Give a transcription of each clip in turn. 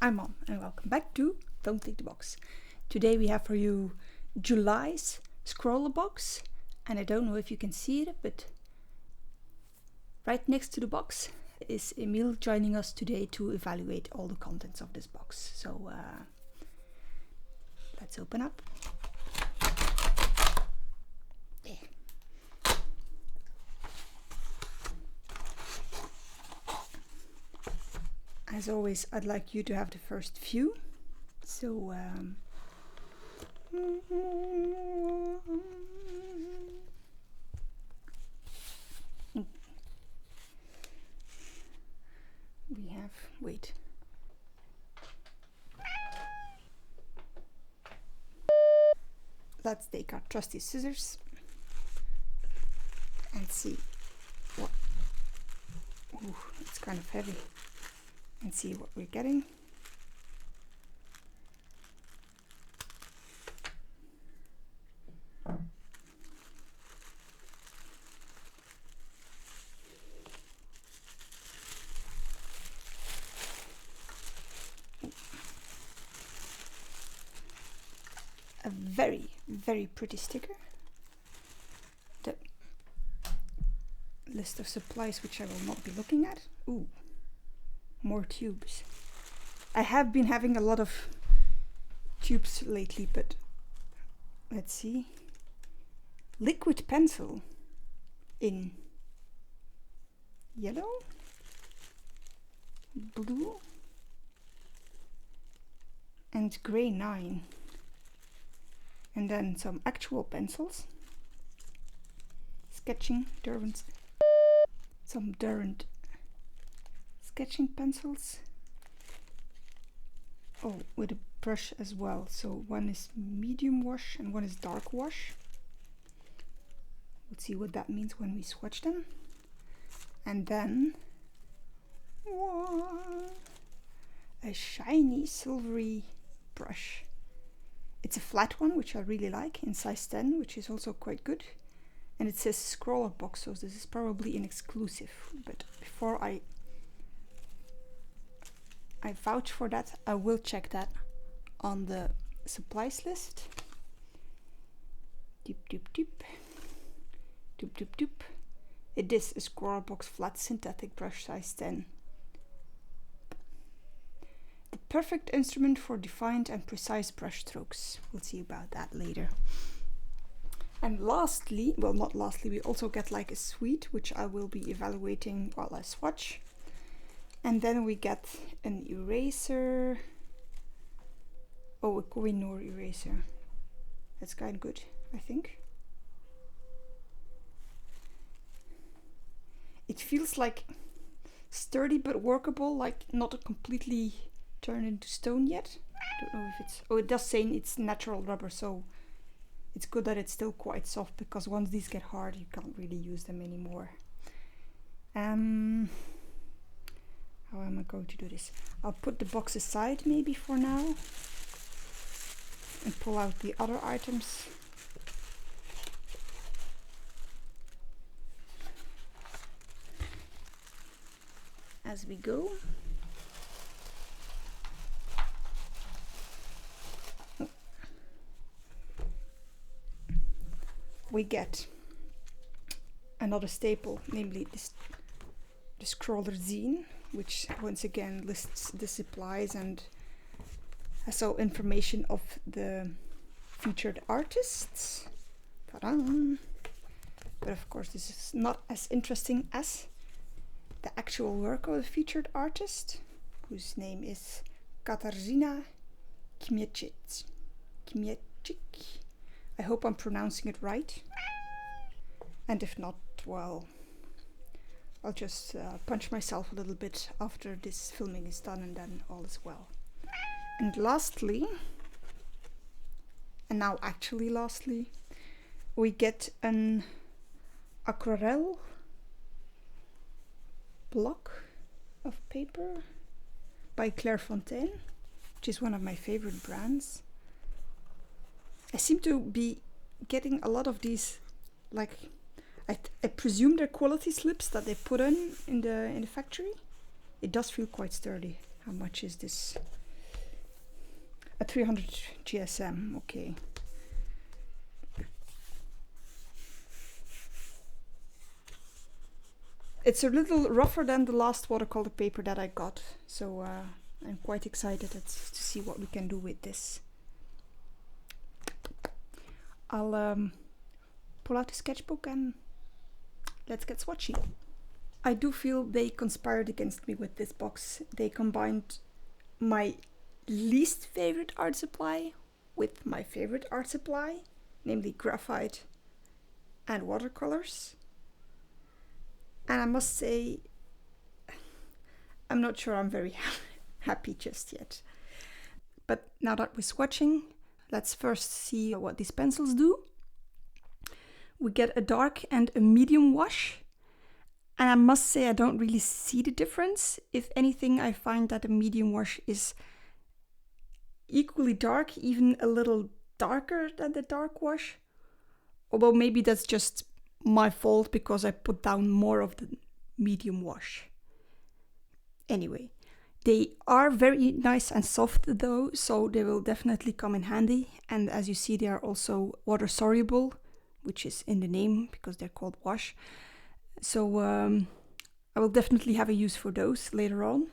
I'm Mom and welcome back to Don't Take the Box. Today we have for you July's Scrawlrbox, and I don't know if you can see it, but right next to the box is Emil joining us today to evaluate all the contents of this box. So let's open up. As always, I'd like you to have the first few. So we have, wait. Let's take our trusty scissors and see what, ooh, it's kind of heavy, and see what we're getting. A very, very pretty sticker. The list of supplies, which I will not be looking at. Ooh, more tubes. I have been having a lot of tubes lately, but let's see. Liquid pencil in yellow, blue, and grey 9. And then some actual pencils, sketching, some Derwent sketching pencils. Oh, with a brush as well. So one is medium wash and one is dark wash. We'll see what that means when we swatch them. And then a shiny silvery brush. It's a flat one, which I really like, in size 10, which is also quite good. And it says Scrawlrbox, so this is probably an exclusive. But before I vouch for that, I will check that on the supplies list. Doop doop doop. Doop doop doop. It is a Scrawlrbox flat synthetic brush, size 10. The perfect instrument for defined and precise brush strokes. We'll see about that later. And lastly, well, not lastly, we also get like a suite, which I will be evaluating while I swatch. And then we get an eraser. Oh, a Kohinoor eraser. That's kind of good, I think. It feels like sturdy but workable, like not completely turned into stone yet. Don't know if it's, oh, it does say it's natural rubber, so it's good that it's still quite soft, because once these get hard you can't really use them anymore. How am I going to do this? I'll put the box aside maybe for now and pull out the other items. As we go. We get another staple, namely the Scrawler zine, which once again lists the supplies and also information of the featured artists. Ta-da! But of course this is not as interesting as the actual work of the featured artist, whose name is Katarzyna Kmiecic. I hope I'm pronouncing it right. And if not, well, I'll just punch myself a little bit after this filming is done, and then all is well. And lastly, and now actually lastly, we get an aquarelle block of paper by Clairefontaine, which is one of my favorite brands. I seem to be getting a lot of these, like, I presume they're quality slips that they put in the factory. It does feel quite sturdy. How much is this? A 300 GSM, okay. It's a little rougher than the last watercolor paper that I got, so I'm quite excited to see what we can do with this. I'll pull out the sketchbook and let's get swatchy. I do feel they conspired against me with this box. They combined my least favorite art supply with my favorite art supply, namely graphite and watercolors. And I must say, I'm not sure I'm very happy just yet. But now that we're swatching, let's first see what these pencils do. We get a dark and a medium wash. And I must say I don't really see the difference. If anything, I find that a medium wash is equally dark, even a little darker than the dark wash. Although maybe that's just my fault because I put down more of the medium wash. Anyway, they are very nice and soft though, so they will definitely come in handy. And as you see, they are also water soluble, which is in the name because they're called wash. So I will definitely have a use for those later on.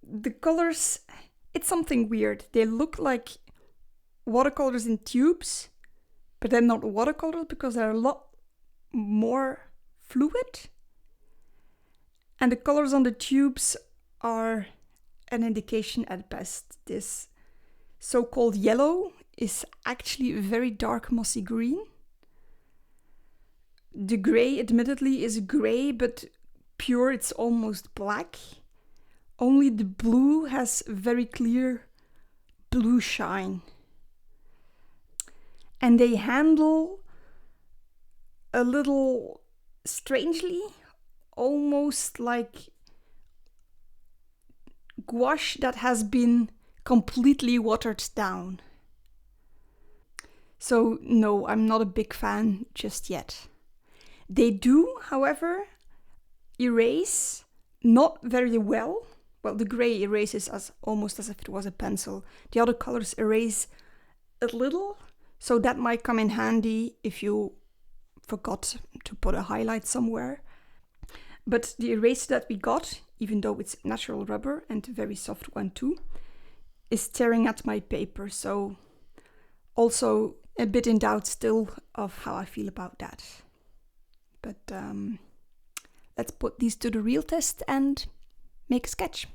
The colors, it's something weird. They look like watercolors in tubes, but they're not watercolors because they're a lot more fluid. And the colors on the tubes are an indication at best. This so-called yellow is actually a very dark mossy green. The grey, admittedly, is grey, but pure, it's almost black. Only the blue has very clear blue shine. And they handle a little strangely, almost like gouache that has been completely watered down. So no, I'm not a big fan just yet. They do, however, erase not very well. Well, the grey erases almost as if it was a pencil. The other colors erase a little, so that might come in handy if you forgot to put a highlight somewhere. But the eraser that we got, even though it's natural rubber and a very soft one too, is tearing at my paper. So also a bit in doubt still of how I feel about that. But let's put these to the real test and make a sketch.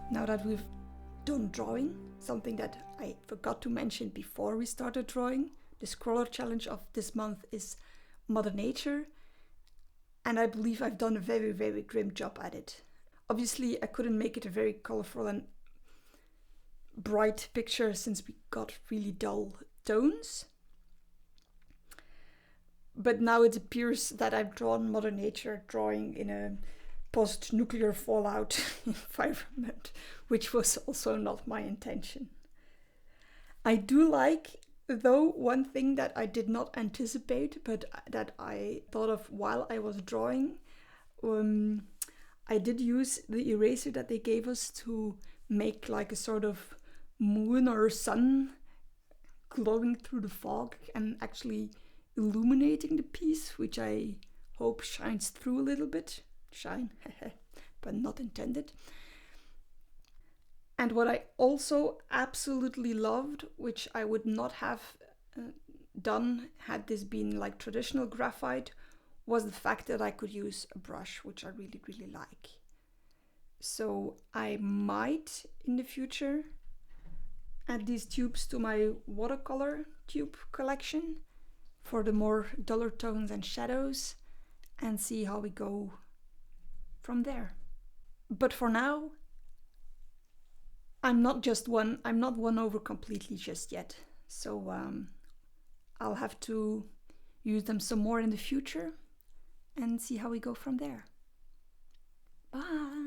Now that we've done drawing, something that I forgot to mention before we started drawing, the scroller challenge of this month is Mother Nature, and I believe I've done a very, very grim job at it. Obviously, I couldn't make it a very colorful and bright picture since we got really dull tones. But now it appears that I've drawn Mother Nature drawing in a post-nuclear fallout environment, which was also not my intention. I do like, though, one thing that I did not anticipate, but that I thought of while I was drawing. I did use the eraser that they gave us to make like a sort of moon or sun glowing through the fog and actually illuminating the piece, which I hope shines through a little bit. Shine, but not intended. And what I also absolutely loved, which I would not have done had this been like traditional graphite, was the fact that I could use a brush, which I really, really like. So I might in the future add these tubes to my watercolor tube collection for the more duller tones and shadows and see how we go from there. But for now, I'm not won over completely just yet. So I'll have to use them some more in the future and see how we go from there. Bye!